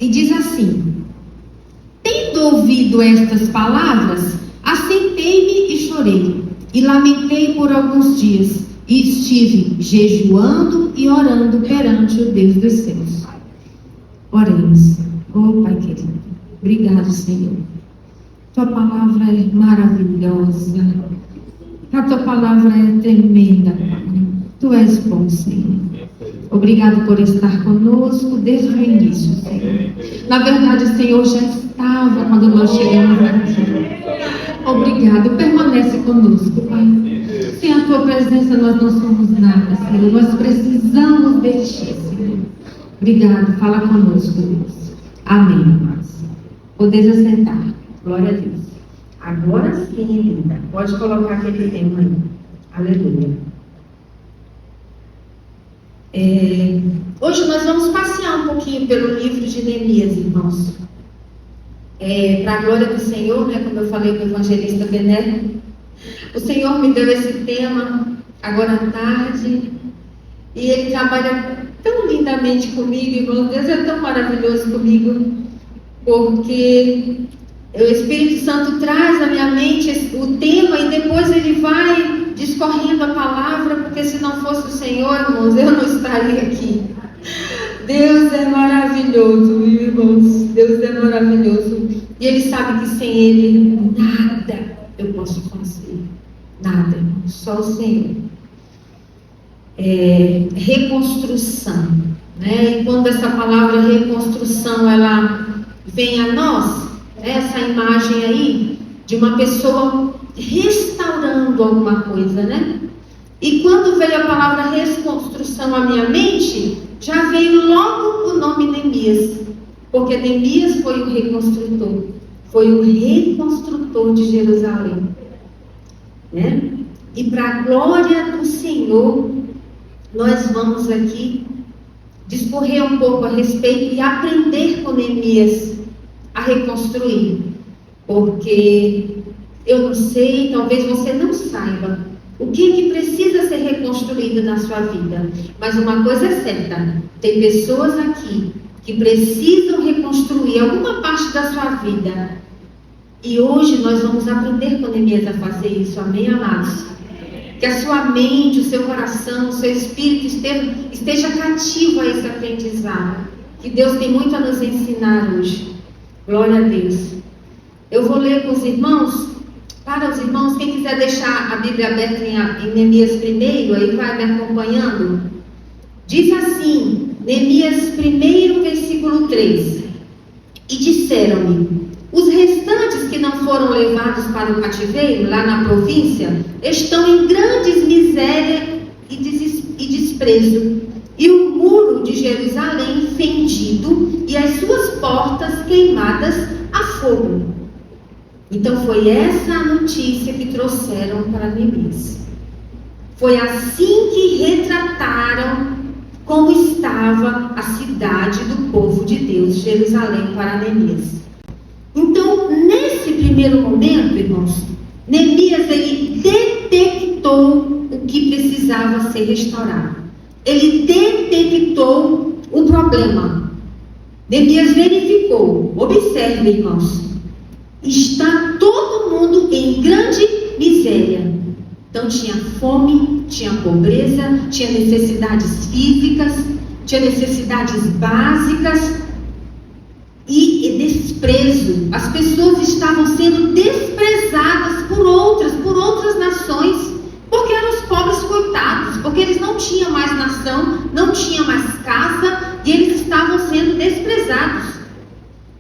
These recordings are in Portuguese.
e diz assim: tendo ouvido estas palavras, assentei-me e chorei, e lamentei por alguns dias, e estive jejuando e orando perante o Deus dos céus. Oremos. Oh Pai querido, obrigado, Senhor. Tua palavra é maravilhosa, a tua palavra é tremenda, Pai. Tu és bom, Senhor. Obrigado por estar conosco desde o início, Senhor. Na verdade, o Senhor já estava quando nós chegamos aqui. Obrigado, permanece conosco, Pai. Sem a tua presença nós não somos nada, Senhor. Nós precisamos de ti, Senhor. Obrigado, fala conosco, Deus. Amém, amados. Podeis assentar. Glória a Deus. Agora sim, linda. Pode colocar aquele tema aí. Aleluia. Hoje nós vamos passear um pouquinho pelo livro de Neemias, irmãos. Para a glória do Senhor, né, como eu falei com o evangelista Bené, o Senhor me deu esse tema agora à tarde, e Ele trabalha tão lindamente comigo, irmão. Deus é tão maravilhoso comigo, porque o Espírito Santo traz à minha mente o tema e depois Ele vai discorrendo a palavra, porque se não fosse o Senhor, irmãos, eu não estaria aqui. Deus é maravilhoso, irmãos. Deus é maravilhoso. E Ele sabe que sem Ele nada eu posso fazer. Nada, irmãos. Só o Senhor. Reconstrução, né? E quando essa palavra reconstrução ela vem a nós, essa imagem aí de uma pessoa restaurando alguma coisa, né? E quando veio a palavra reconstrução à minha mente, já veio logo o nome Neemias, porque Neemias foi o reconstrutor, de Jerusalém, né? E para a glória do Senhor, nós vamos aqui discorrer um pouco a respeito e aprender com Neemias a reconstruir, porque eu não sei, talvez você não saiba o que precisa ser reconstruído na sua vida, mas uma coisa é certa: tem pessoas aqui que precisam reconstruir alguma parte da sua vida, e hoje nós vamos aprender com Neemias a fazer isso. Amém, amados? Que a sua mente, o seu coração, o seu espírito esteja cativo a esse aprendizado, que Deus tem muito a nos ensinar hoje. Glória a Deus. Eu vou ler com os irmãos. Para os irmãos, quem quiser deixar a Bíblia aberta em Neemias 1, aí vai me acompanhando. Diz assim, Neemias 1, versículo 3: e disseram-me: os restantes que não foram levados para o cativeiro, lá na província, estão em grandes miséria e desprezo, e o muro de Jerusalém fendido, e as suas portas queimadas a fogo. Então foi essa a notícia que trouxeram para Neemias. Foi assim que retrataram como estava a cidade do povo de Deus, Jerusalém, para Neemias. Então, nesse primeiro momento, irmãos, Neemias ele detectou o que precisava ser restaurado. Ele detectou o problema. Neemias verificou. Observe, irmãos, está todo mundo em grande miséria. Então tinha fome, tinha pobreza, tinha necessidades físicas, tinha necessidades básicas e desprezo. As pessoas estavam sendo desprezadas por outras nações, porque eram os pobres coitados, porque eles não tinham mais nação, não tinham mais casa, e eles estavam sendo desprezados.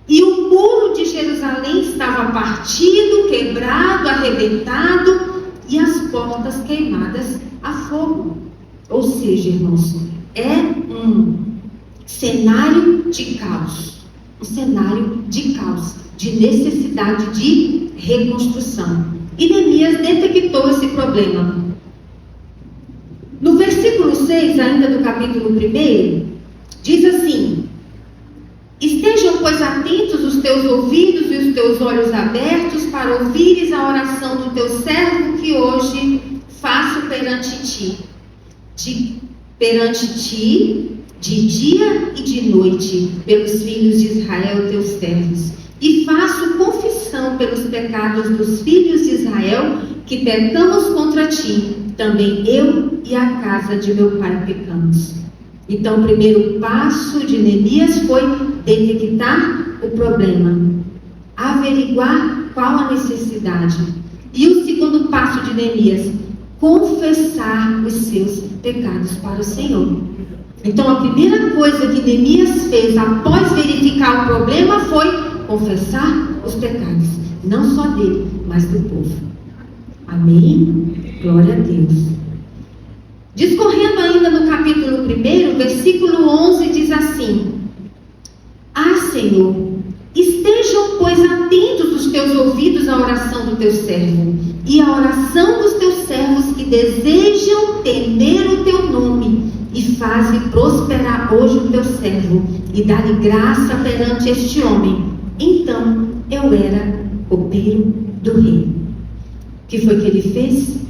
E o muro de Jerusalém estava partido, quebrado, arrebentado, e as portas queimadas a fogo. Ou seja, irmãos, é um cenário de caos. Um cenário de caos, de necessidade de reconstrução. E Neemias detectou esse problema. No versículo 6, ainda do capítulo 1, diz assim: estejam, pois, atentos os teus ouvidos e os teus olhos abertos para ouvires a oração do teu servo que hoje faço perante ti, de dia e de noite, pelos filhos de Israel, teus servos, e faço confissão pelos pecados dos filhos de Israel, que pecamos contra ti, também eu e a casa de meu pai pecamos. Então, o primeiro passo de Neemias foi detectar o problema, averiguar qual a necessidade. E o segundo passo de Neemias, confessar os seus pecados para o Senhor. Então, a primeira coisa que Neemias fez após verificar o problema foi confessar os pecados, não só dele, mas do povo. Amém? Glória a Deus. Discorrendo ainda no capítulo 1, versículo 11, diz assim: Ah, Senhor, estejam, pois, atentos os teus ouvidos à oração do teu servo e à oração dos teus servos que desejam temer o teu nome, e faze prosperar hoje o teu servo, e dá-lhe graça perante este homem. Então eu era copeiro do rei. O que foi que ele fez?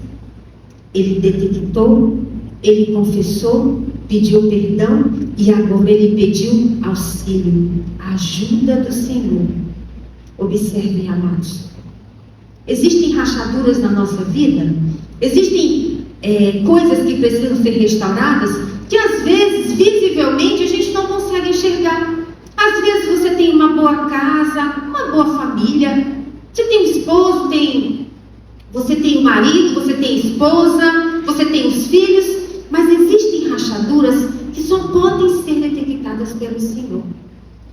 Ele detectou, ele confessou, pediu perdão, e agora ele pediu auxílio, ajuda do Senhor. Observem, amados. Existem rachaduras na nossa vida? Existem coisas que precisam ser restauradas, que às vezes, visivelmente, a gente não consegue enxergar. Às vezes você tem uma boa casa, uma boa família, você tem um esposo, você tem um marido, você tem esposa, você tem os filhos, mas existem rachaduras que só podem ser detectadas pelo Senhor.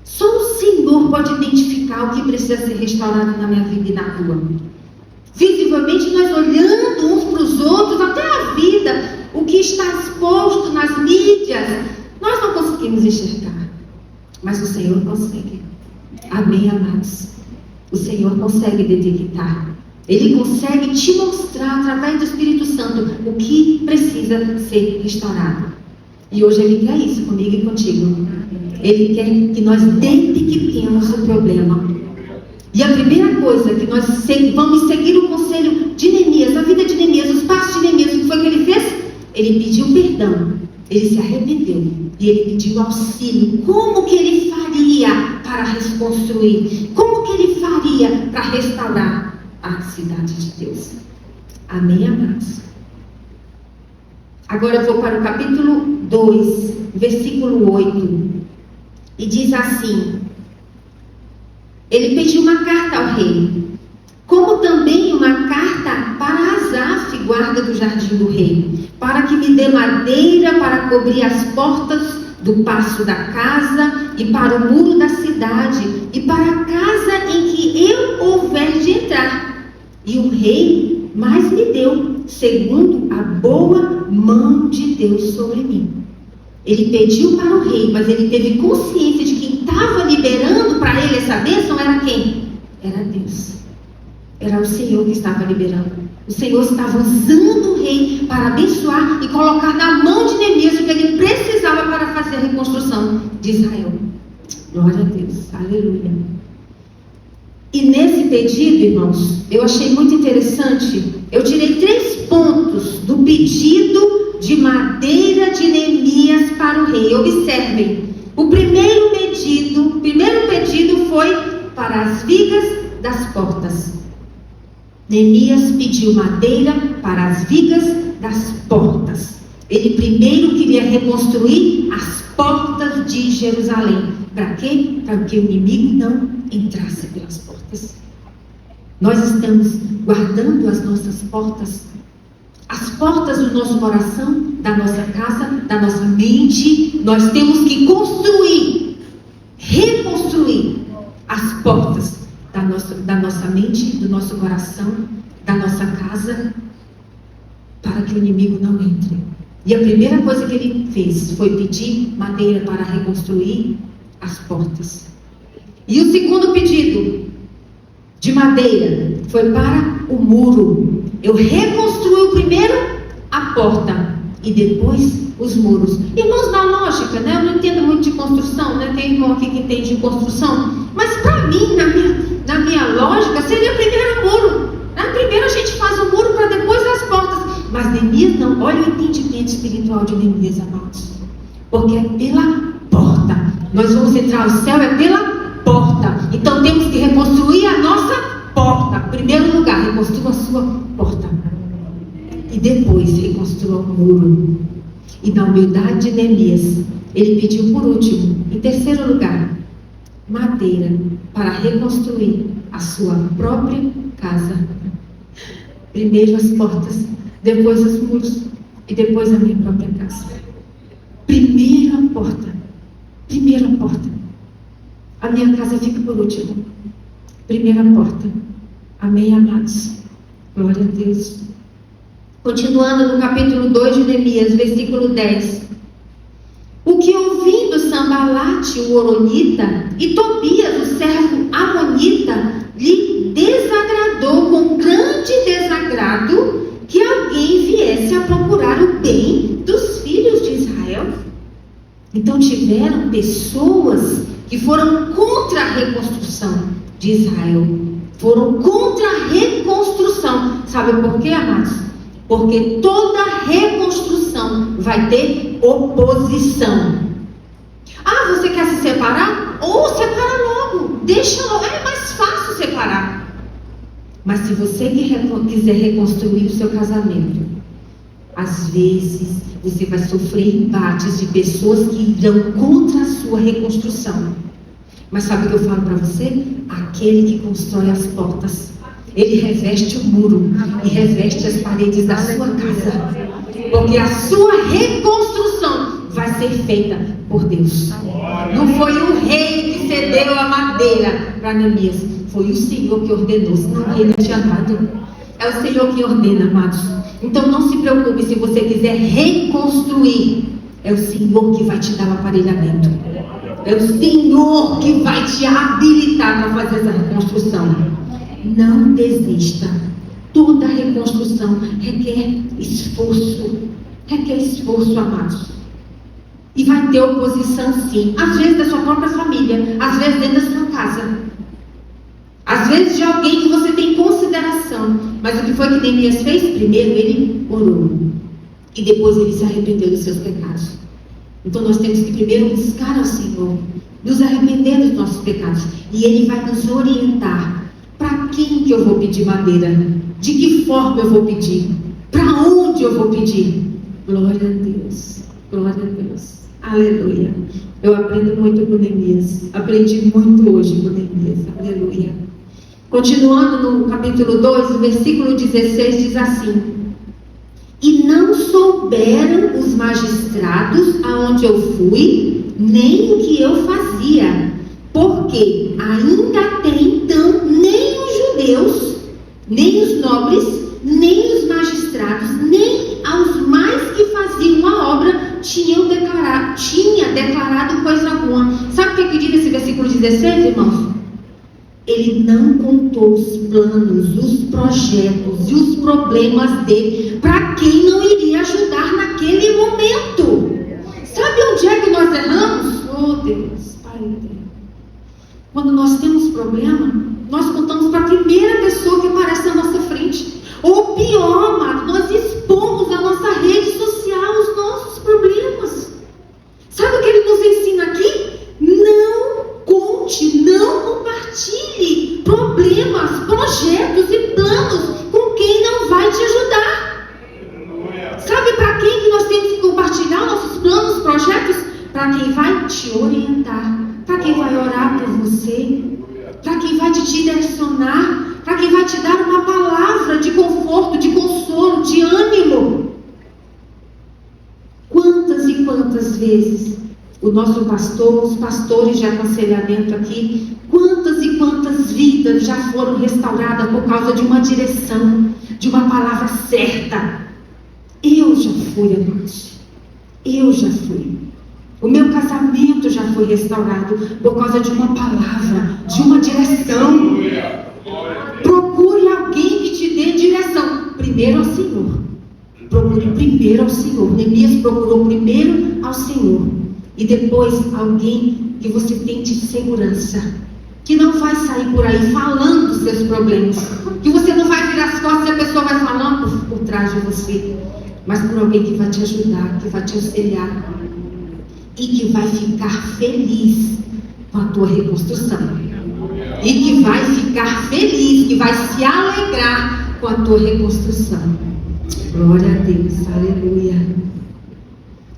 Só o Senhor pode identificar o que precisa ser restaurado na minha vida e na tua. Visivelmente, nós olhando uns para os outros, até a vida, o que está exposto nas mídias, nós não conseguimos enxergar. Mas o Senhor consegue. Amém, amados? O Senhor consegue detectar. Ele consegue te mostrar, através do Espírito Santo, o que precisa ser restaurado. E hoje Ele quer isso comigo e contigo. Ele quer que nós detectemos o problema. E a primeira coisa que nós vamos seguir o conselho de Neemias, a vida de Neemias, os passos de Neemias, o que foi que ele fez? Ele pediu perdão, ele se arrependeu e ele pediu auxílio. Como que ele faria para reconstruir? Como que ele faria para restaurar a cidade de Deus? Amém, amados? Agora eu vou para o capítulo 2, versículo 8, e diz assim: ele pediu uma carta ao rei, como também uma carta para Asaf, guarda do jardim do rei, para que me dê madeira para cobrir as portas do paço da casa e para o muro da cidade e para a casa em que eu houver de entrar. E o rei mais me deu, segundo a boa mão de Deus sobre mim. Ele pediu para o rei, mas ele teve consciência de que quem estava liberando para ele essa bênção era quem? Era Deus. Era o Senhor que estava liberando. O Senhor estava usando o rei para abençoar e colocar na mão de Neemias o que ele precisava para fazer a reconstrução de Israel. Glória a Deus. Aleluia. E nesse pedido, irmãos, eu achei muito interessante. Eu tirei 3 pontos do pedido de madeira de Neemias para o rei. Observem. O primeiro pedido foi para as vigas das portas. Neemias pediu madeira para as vigas das portas. Ele primeiro queria reconstruir as portas de Jerusalém. Para quê? Para que o inimigo não entrasse pelas portas. Nós estamos guardando as nossas portas, as portas do nosso coração, da nossa casa, da nossa mente. Nós temos que reconstruir as portas da nossa mente, do nosso coração, da nossa casa, para que o inimigo não entre. E a primeira coisa que ele fez foi pedir madeira para reconstruir as portas. E o segundo pedido de madeira foi para o muro. Eu reconstruí primeiro a porta e depois os muros. Irmãos, na lógica, né? Eu não entendo muito de construção, né? Tem irmão aqui que entende de construção, mas para mim, na minha lógica, seria primeiro o muro. Primeiro a gente faz o muro para depois as portas. Mas Neemias não. Olha o entendimento espiritual de Neemias, amados. Porque é pela porta. Nós vamos entrar ao céu, é pela porta. Então temos que reconstruir a nossa porta. Primeiro lugar, reconstrua a sua porta. E depois reconstrua o muro. E na humildade de Neemias, ele pediu por último, em terceiro lugar, madeira para reconstruir a sua própria casa. Primeiro as portas, depois os muros e depois a minha própria casa. Primeiro a porta. Primeiro a porta. A minha casa fica por último. Primeira porta. Amém, amados? Glória a Deus. Continuando no capítulo 2 de Neemias, versículo 10. O que ouvindo Sambalate, o Horonita, e Tobias, o servo amonita, lhe desagradou com grande desagrado que alguém viesse a procurar o bem dos filhos de Israel. Então tiveram pessoas que foram contra a reconstrução de Israel. Foram contra a reconstrução. Sabe por quê, amados? Porque toda reconstrução vai ter oposição. Ah, você quer se separar? Ou separa logo. Deixa logo. É mais fácil separar. Mas se você quiser reconstruir o seu casamento, às vezes você vai sofrer embates de pessoas que irão contra a sua reconstrução. Mas sabe o que eu falo para você? Aquele que constrói as portas, ele reveste o muro e reveste as paredes da sua casa. Porque a sua reconstrução vai ser feita por Deus. Não foi o rei que cedeu a madeira para Neemias. Foi o Senhor que ordenou, senão ele tinha dado. É o Senhor que ordena, amados. Então não se preocupe se você quiser reconstruir. É o Senhor que vai te dar o aparelhamento. É o Senhor que vai te habilitar para fazer essa reconstrução. Não desista. Toda reconstrução requer esforço. Requer esforço, amados. E vai ter oposição, sim. Às vezes da sua própria família. Às vezes dentro da sua casa. Às vezes de alguém que você tem consideração. Mas o que foi que Neemias fez? Primeiro ele orou. E depois ele se arrependeu dos seus pecados. Então nós temos que primeiro buscar ao Senhor. Nos arrepender dos nossos pecados. E Ele vai nos orientar. Para quem que eu vou pedir madeira? De que forma eu vou pedir? Para onde eu vou pedir? Glória a Deus. Glória a Deus. Aleluia. Eu aprendo muito com Neemias. Aprendi muito hoje com Neemias. Aleluia. Continuando no capítulo 2, o versículo 16 diz assim: e não souberam os magistrados aonde eu fui, nem o que eu fazia, porque ainda até então nem os judeus, nem os nobres, nem os magistrados, nem aos mais que faziam a obra tinha declarado coisa alguma. Sabe o que diz esse versículo 16, irmãos? Ele não contou os planos, os projetos e os problemas dele para quem não iria ajudar naquele momento. Sabe onde é que nós erramos? Oh Deus, Pai Deus. Quando nós temos problema, nós contamos para a primeira pessoa que aparece na nossa frente. Ou pior, amado, nós expomos na nossa rede social os nossos problemas. Sabe o que ele nos ensina aqui? Não conte, não compartilhe problemas, projetos e planos com quem não vai te ajudar. Sabe para quem que nós temos que compartilhar nossos planos, projetos? Para quem vai te orientar, para quem vai orar por você, para quem vai te direcionar, para quem vai te dar uma palavra de conforto, de consolo, de ânimo. Quantas e quantas vezes o nosso pastor, os pastores de aconselhamento aqui, quantas e quantas vidas já foram restauradas por causa de uma direção, de uma palavra certa. Eu já fui, amados. Eu já fui. O meu casamento já foi restaurado por causa de uma palavra, de uma direção. Procure alguém que te dê direção. Primeiro ao Senhor. Procure primeiro ao Senhor. Neemias procurou primeiro ao Senhor. E depois alguém que você tem de segurança. Que não vai sair por aí falando dos seus problemas. Que você não vai virar as costas e a pessoa vai falando por trás de você. Mas por alguém que vai te ajudar, que vai te auxiliar. e que vai ficar feliz com a tua reconstrução. E que vai ficar feliz, que vai se alegrar com a tua reconstrução. Glória a Deus, aleluia.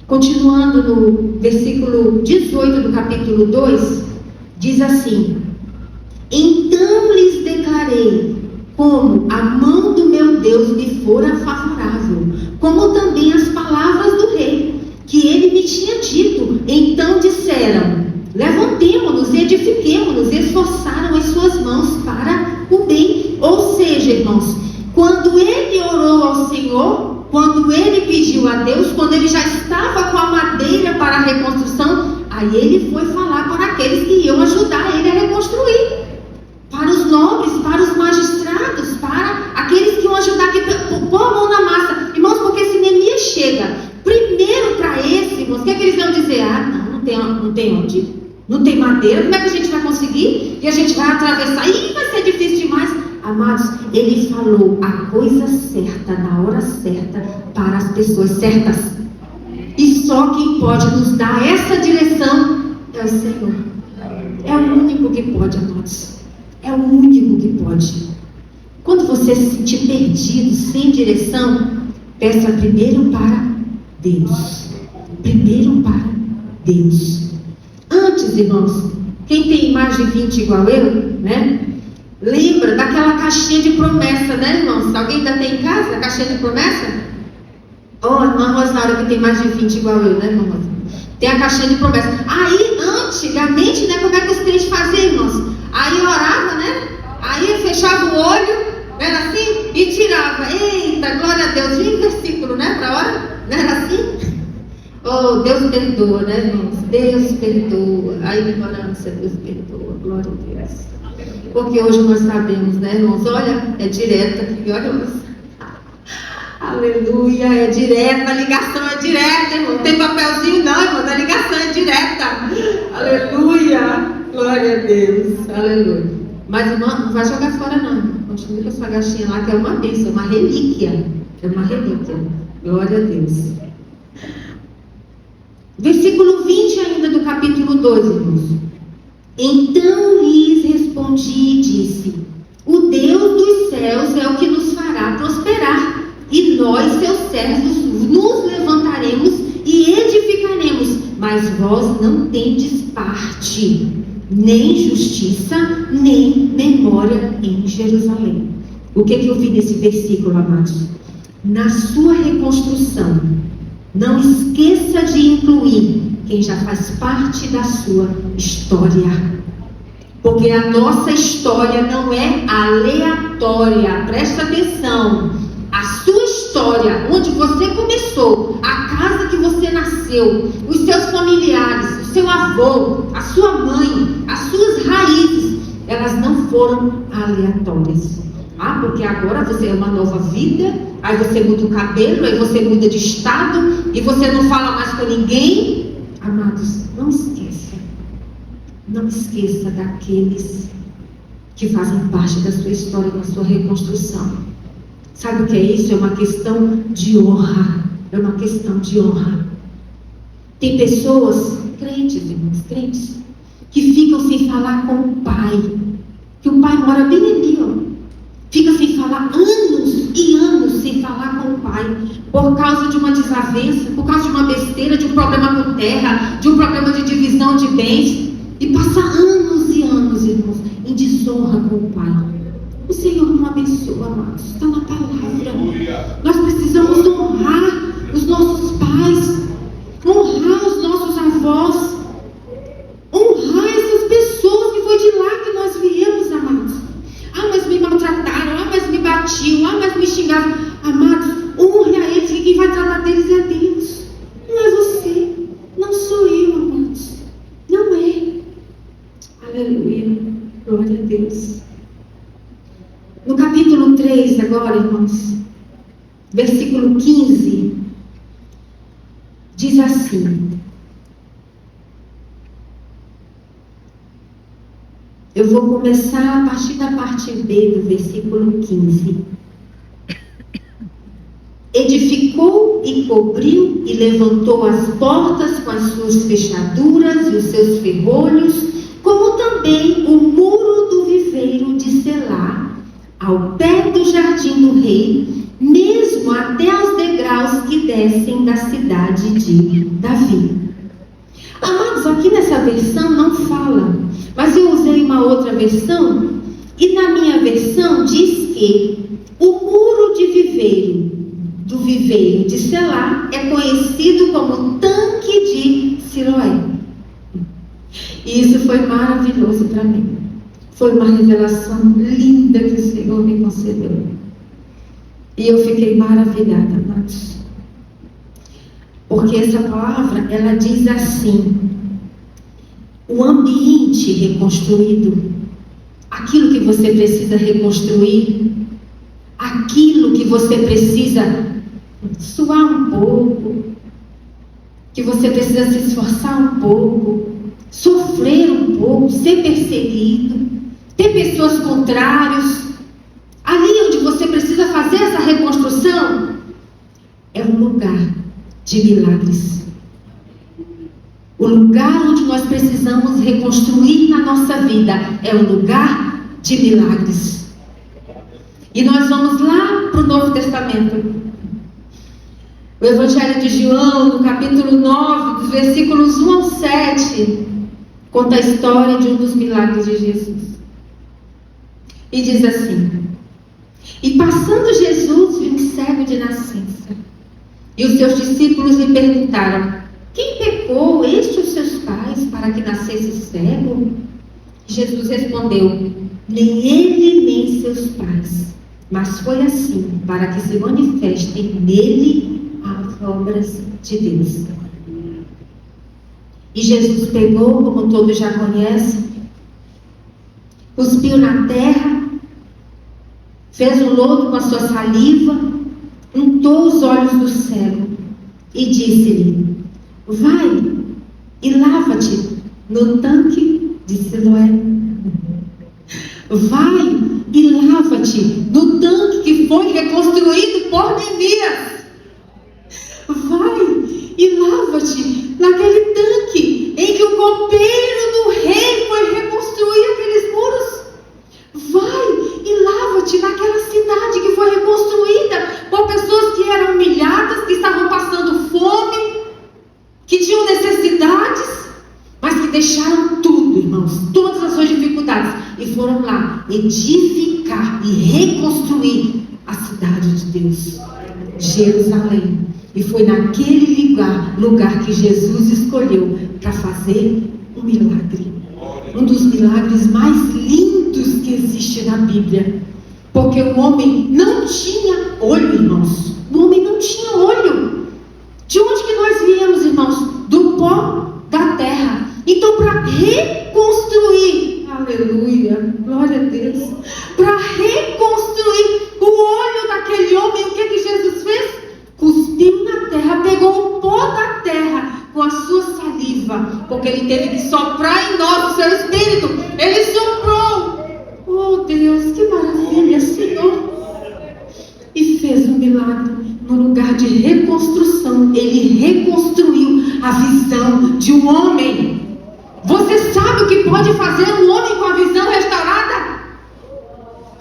Continuando no versículo 18 do capítulo 2, diz assim: então lhes declarei como a mão do meu Deus me fora favorável, como também as palavras do rei, que ele me tinha dito. Então disseram: levantemo-nos, edifiquemo-nos, esforçaram as suas mãos para o bem. Ou seja, irmãos, quando ele orou ao Senhor, quando ele pediu a Deus, quando ele já estava com a madeira para a reconstrução, aí ele foi falar para aqueles que iam ajudar ele a reconstruir, para os nobres, para os magistrados, para aqueles que iam ajudar a pôr a mão na massa. Irmãos, porque se Neemias chega primeiro para esse, irmãos, o que é que eles iam dizer? Não tem onde, não tem madeira, como é que a gente vai conseguir? E a gente vai atravessar, e vai ser difícil demais. Amados, ele falou a coisa certa, na hora certa, para as pessoas certas. E só quem pode nos dar essa direção é o Senhor. É o único que pode, amados. É o único que pode. Quando você se sentir perdido, sem direção, peça primeiro para Deus. Primeiro para Deus. Antes, irmãos, quem tem mais de 20 igual eu, né? Lembra daquela caixinha de promessa, né, irmãos? Alguém ainda tem em casa a caixinha de promessa? Oh, irmã Rosário, que tem mais de 20 igual eu, né, irmã Rosário? Tem a caixinha de promessa. Aí, antigamente, né, como é que os crentes faziam, irmãos? Aí orava, né? Aí fechava o olho, era assim, e tirava. Eita, glória a Deus. Vinha versículo, né, para hora? Não era assim? Oh, Deus perdoa, né, irmãos? Deus perdoa. Aí, ignorância, Deus perdoa. Glória a Deus. Porque hoje nós sabemos, né, irmãos? Olha, é direta aqui, olha, irmãos. Aleluia, é direta, a ligação é direta, irmão. Não tem papelzinho, não, irmão. A ligação é direta. Aleluia, glória a Deus, aleluia. Mas, irmão, não vai jogar fora, não. Continua com essa caixinha lá, que é uma bênção, é uma relíquia. É uma relíquia. Glória a Deus. Versículo 20 ainda do capítulo 2, irmãos. Então lhes respondi e disse: o Deus dos céus é o que nos fará prosperar, e nós, seus servos, nos levantaremos e edificaremos, mas vós não tendes parte, nem justiça, nem memória em Jerusalém. O que eu vi nesse versículo, amados? Na sua reconstrução, não esqueça de incluir quem já faz parte da sua história. Porque a nossa história não é aleatória. Presta atenção. A sua história, onde você começou, a casa que você nasceu, os seus familiares, o seu avô, a sua mãe, as suas raízes, elas não foram aleatórias. Porque agora você é uma nova vida, aí você muda o cabelo, aí você muda de estado, e você não fala mais com ninguém. Amados, não esqueça. Não esqueça daqueles que fazem parte da sua história, da sua reconstrução. Sabe o que é isso? É uma questão de honra. É uma questão de honra. Tem pessoas, crentes, irmãos, crentes, que ficam sem falar com o pai. Que o pai mora bem ali, ó. Fica sem falar anos e anos sem falar com o pai. Por causa de uma desavença, por causa de uma besteira, de um problema com terra, de um problema de divisão de bens. E passa anos e anos, irmãos, em desonra com o pai. O Senhor não abençoa, amados. Está na palavra. Nós precisamos honrar os nossos pais, honrar os nossos avós, honrar essas pessoas que foi de lá que nós viemos, amados. Mas me maltrataram, mas me batiam, mas me xingavam. Amados, honre a eles, que quem vai tratar deles é Deus. Não é você, não sou eu, amados. Não é. Aleluia, glória a Deus. No capítulo 3 agora, irmãos, versículo 15, diz assim: eu vou começar a partir da parte B do versículo 15. Edificou edificou e cobriu e levantou as portas com as suas fechaduras e os seus ferrolhos, como também o muro do viveiro de Selá, ao pé do jardim do rei, mesmo até aos degraus que descem da cidade de Davi. Amados, aqui nessa versão não fala, mas eu usei uma outra versão, e na minha versão diz que o muro do viveiro de Selá é conhecido como tanque de Siloé. E isso foi maravilhoso para mim. Foi uma revelação linda que o Senhor me concedeu. E eu fiquei maravilhada, amados. Porque essa palavra, ela diz assim: o ambiente reconstruído, aquilo que você precisa reconstruir, aquilo que você precisa suar um pouco, que você precisa se esforçar um pouco, sofrer um pouco, ser perseguido, ter pessoas contrárias, ali onde você precisa fazer essa reconstrução, é um lugar de milagres. O lugar onde nós precisamos reconstruir na nossa vida é um lugar de milagres. E nós vamos lá para o Novo Testamento. O Evangelho de João, no capítulo 9, dos versículos 1 ao 7, conta a história de um dos milagres de Jesus. E diz assim: e passando Jesus, viu um cego de nascença. E os seus discípulos lhe perguntaram: quem pecou, este ou seus pais, para que nascesse cego? Jesus respondeu: nem ele, nem seus pais, mas foi assim, para que se manifestem nele as obras de Deus. E Jesus pegou, como todos já conhecem, cuspiu na terra, fez um lodo com a sua saliva, untou os olhos do cego e disse-lhe: vai e lava-te no tanque de Siloé. Vai e lava-te no tanque que foi reconstruído por Neemias. Vai e lava-te naquele tanque em que o copeiro do rei foi reconstruir aqueles muros. Vai e lava-te naquela cidade que foi reconstruída por pessoas que eram humilhadas, que estavam passando fome, que tinham necessidades, mas que deixaram tudo, irmãos, todas as suas dificuldades, e foram lá edificar e reconstruir a cidade de Deus, Jerusalém. E foi naquele lugar que Jesus escolheu para fazer um milagre. Um dos milagres mais lindos que existe na Bíblia. Porque o homem não tinha olho, irmãos. O homem não tinha olho. De onde que nós viemos, irmãos? Do pó da terra. Então, para reconstruir, aleluia, glória a Deus, para reconstruir o olho daquele homem, o que Jesus fez? Cuspiu na terra, pegou o pó da terra com a sua saliva, porque ele teve que soprar em nós o seu espírito. Ele soprou. Oh Deus, que maravilha, Senhor. E fez um milagre. No lugar de reconstrução, ele reconstruiu a visão de um homem. Você sabe o que pode fazer um homem com a visão restaurada?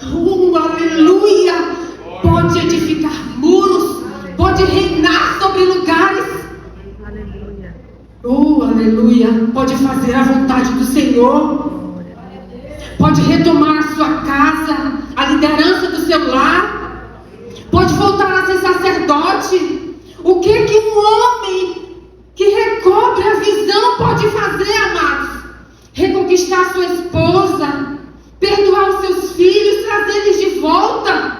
Aleluia. Pode edificar muros, pode reinar sobre lugares. Aleluia. Aleluia. Pode fazer a vontade do Senhor. Pode retomar a sua casa, a liderança do seu lar. Pode voltar a ser sacerdote. O que um homem que recobre a visão pode fazer, amados? Reconquistar sua esposa, perdoar os seus filhos, trazer eles de volta.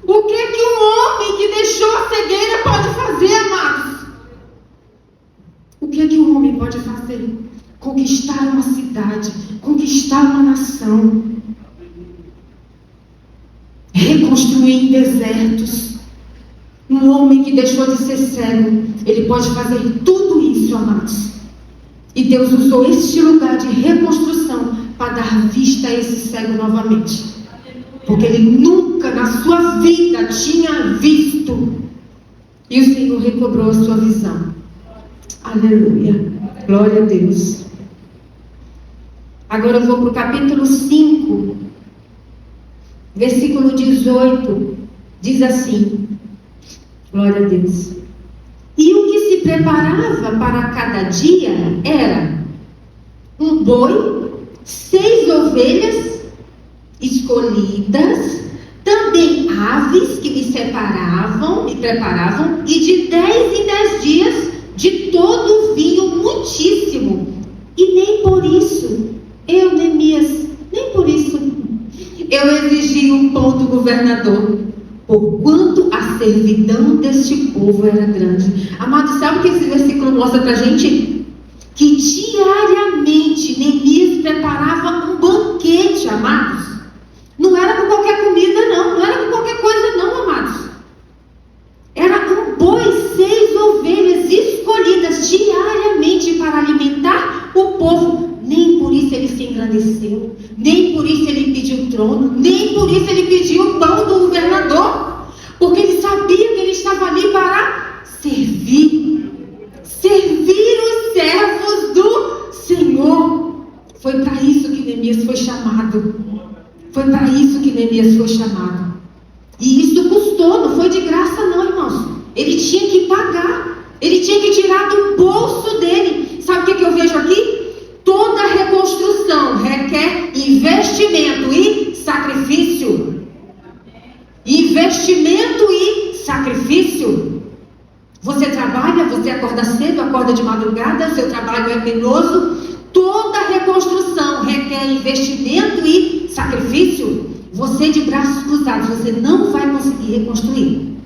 O que um homem que deixou a cegueira pode fazer, amados? O que um homem pode fazer? Conquistar uma cidade, conquistar uma nação, reconstruir desertos. Um homem que deixou de ser cego, ele pode fazer tudo isso, amados. E Deus usou este lugar de reconstrução para dar vista a esse cego novamente. Porque ele nunca na sua vida tinha visto. E o Senhor recobrou a sua visão. Aleluia. Glória a Deus. Agora eu vou para o capítulo 5, versículo 18. Diz assim: glória a Deus. E o que se preparava para cada dia era um boi, 6 ovelhas escolhidas, também aves que me preparavam, e de 10 em 10 dias de todo o vinho muitíssimo. E nem por isso, eu, Neemias, nem por isso eu exigi o pão do governador, porquanto a servidão deste povo era grande. Amado, sabe o que esse versículo mostra para a gente? Que diariamente Neemias preparava um banquete, amados. Não era com qualquer comida, não era com qualquer coisa, não, amados. Era um boi, 6 ovelhas escolhidas diariamente para alimentar o povo. Nem por isso ele se engrandeceu, nem por isso ele pediu o trono, nem por isso ele pediu o pão do governador, porque ele sabia que ele estava ali para servir os servos do Senhor. Foi para isso que Neemias foi chamado. Foi para isso que Neemias foi chamado. E isso custou, não foi de graça não, irmãos. Ele tinha que pagar, ele tinha que tirar do bolso dele. Sabe o que eu vejo aqui? Toda reconstrução requer investimento e sacrifício. Investimento e sacrifício. Você trabalha, você acorda cedo, acorda de madrugada, seu trabalho é penoso. Toda reconstrução requer investimento e sacrifício. Você de braços cruzados, você não vai conseguir reconstruir.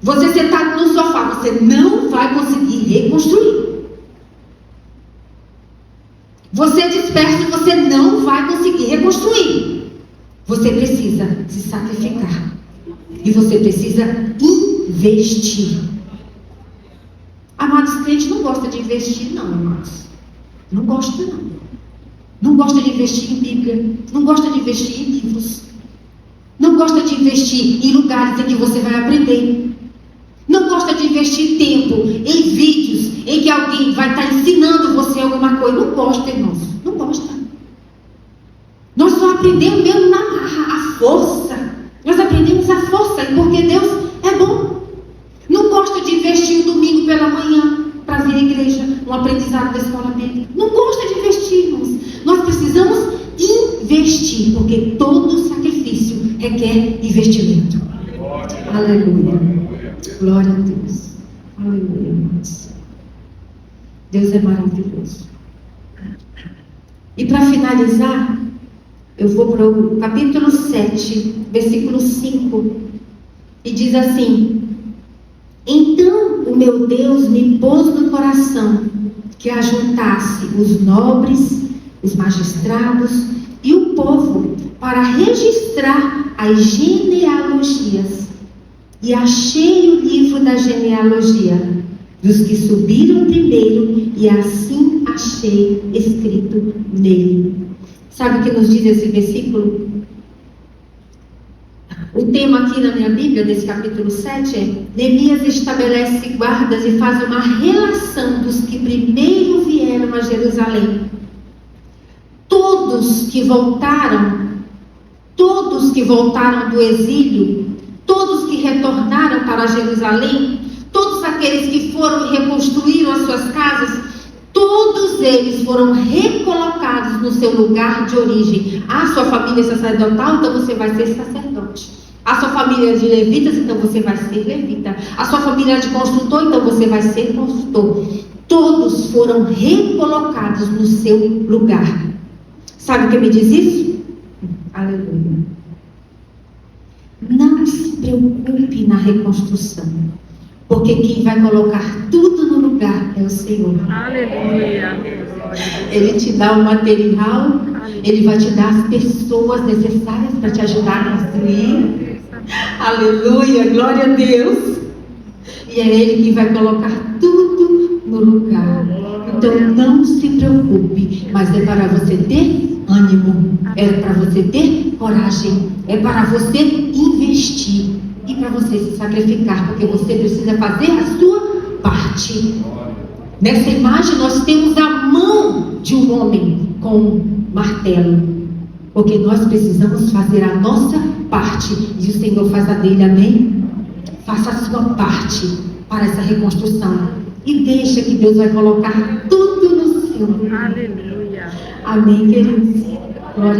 Você sentado no sofá, você não vai conseguir reconstruir. Você disperso, você não vai conseguir reconstruir. Você precisa se sacrificar. E você precisa investir. Amados, crentes não gosta de investir, não, amados. Não gosta, não. Não gosta de investir em Bíblia. Não gosta de investir em livros. Não gosta de investir em lugares em que você vai aprender. Não gosta de investir tempo em vídeos em que alguém vai estar ensinando você alguma coisa. Não gosta, irmãos. Não gosta. Nós só aprendemos mesmo na marra, a força. Nós aprendemos a força, porque Deus é bom. Não gosta de investir um domingo pela manhã para vir à igreja, um aprendizado da escola bíblica. Não gosta de investir, irmãos. Nós precisamos investir, porque todo sacrifício requer investimento. Aleluia. Glória a Deus. Aleluia, irmãos. Deus é maravilhoso. E para finalizar, eu vou para o capítulo 7, versículo 5. E diz assim: então o meu Deus me pôs no coração que ajuntasse os nobres, os magistrados e o povo para registrar as genealogias. E achei o livro da genealogia dos que subiram primeiro, e assim achei escrito nele. Sabe o que nos diz esse versículo? O tema aqui na minha Bíblia, nesse capítulo 7, é: Neemias estabelece guardas e faz uma relação dos que primeiro vieram a Jerusalém. Todos que voltaram do exílio, todos que retornaram para Jerusalém, todos aqueles que foram e reconstruíram as suas casas, todos eles foram recolocados no seu lugar de origem. A sua família é sacerdotal, então você vai ser sacerdote. A sua família é de levitas, então você vai ser levita. A sua família é de construtor, então você vai ser construtor. Todos foram recolocados no seu lugar. Sabe o que me diz isso? Aleluia. Não se preocupe na reconstrução, porque quem vai colocar tudo no lugar é o Senhor. Aleluia. Ele te dá o material, Ele vai te dar as pessoas necessárias para te ajudar a construir. Aleluia, glória a Deus. E é Ele que vai colocar tudo no lugar. Então não se preocupe, mas é para você ter ânimo, é para você ter coragem, é para você investir. e para você se sacrificar, porque você precisa fazer a sua parte. Nessa imagem nós temos a mão de um homem com um martelo, porque nós precisamos fazer a nossa parte e o Senhor faz a dele, amém? Faça a sua parte para essa reconstrução e deixa que Deus vai colocar tudo no seu lugar. Aleluia. Amém, queridos? Glória